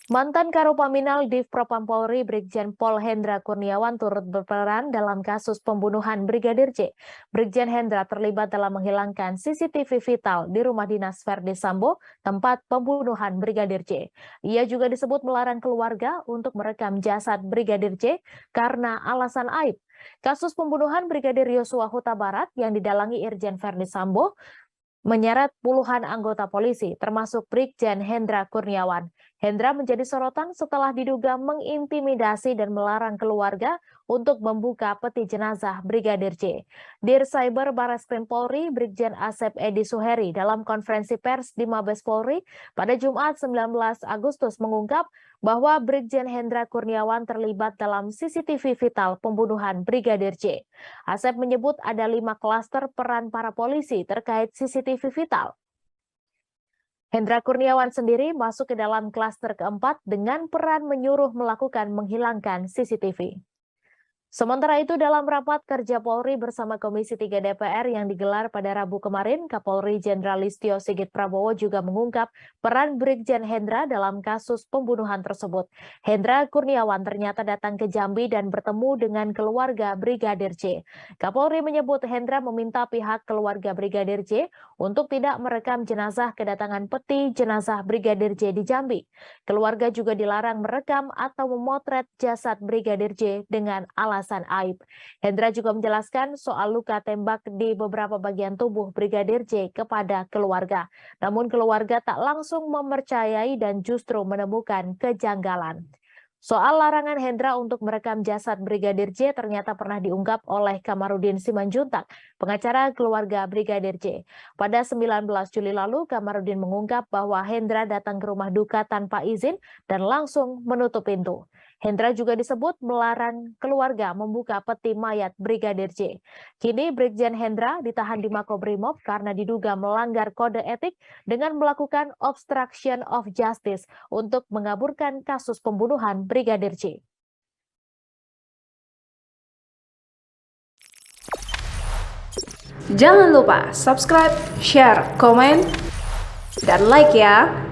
Mantan Karopaminal Div Propam Polri Brigjen Pol Hendra Kurniawan turut berperan dalam kasus pembunuhan Brigadir J. Brigjen Hendra terlibat dalam menghilangkan CCTV vital di rumah dinas Verdi Sambo, tempat pembunuhan Brigadir J. Ia juga disebut melarang keluarga untuk merekam jasad Brigadir J karena alasan aib. Kasus pembunuhan Brigadir Yosua Huta Barat yang didalangi Irjen Verdi Sambo menyeret puluhan anggota polisi, termasuk Brigjen Hendra Kurniawan. Hendra menjadi sorotan setelah diduga mengintimidasi dan melarang keluarga untuk membuka peti jenazah Brigadir J. Dir Cyber Barreskrim Polri, Brigjen Asep Edi Suheri dalam konferensi pers di Mabes Polri pada Jumat 19 Agustus mengungkap bahwa Brigjen Hendra Kurniawan terlibat dalam CCTV vital pembunuhan Brigadir J. Asep menyebut ada 5 klaster peran para polisi terkait CCTV vital. Hendra Kurniawan sendiri masuk ke dalam klaster keempat dengan peran menyuruh melakukan menghilangkan CCTV. Sementara itu dalam rapat kerja Polri bersama Komisi 3 DPR yang digelar pada Rabu kemarin, Kapolri Jenderal Listio Sigit Prabowo juga mengungkap peran Brigjen Hendra dalam kasus pembunuhan tersebut. Hendra Kurniawan ternyata datang ke Jambi dan bertemu dengan keluarga Brigadir J. Kapolri menyebut Hendra meminta pihak keluarga Brigadir J untuk tidak merekam jenazah kedatangan peti jenazah Brigadir J di Jambi. Keluarga juga dilarang merekam atau memotret jasad Brigadir J dengan alasan aib. Hendra juga menjelaskan soal luka tembak di beberapa bagian tubuh Brigadir J kepada keluarga. Namun keluarga tak langsung mempercayai dan justru menemukan kejanggalan. Soal larangan Hendra untuk merekam jasad Brigadir J ternyata pernah diungkap oleh Kamarudin Simanjuntak, pengacara keluarga Brigadir J. Pada 19 Juli lalu, Kamarudin mengungkap bahwa Hendra datang ke rumah duka tanpa izin dan langsung menutup pintu. Hendra juga disebut melarang keluarga membuka peti mayat Brigadir J. Kini Brigjen Hendra ditahan di Makobrimob karena diduga melanggar kode etik dengan melakukan obstruction of justice untuk mengaburkan kasus pembunuhan Brigadir J. Jangan lupa subscribe, share, komen, dan like ya.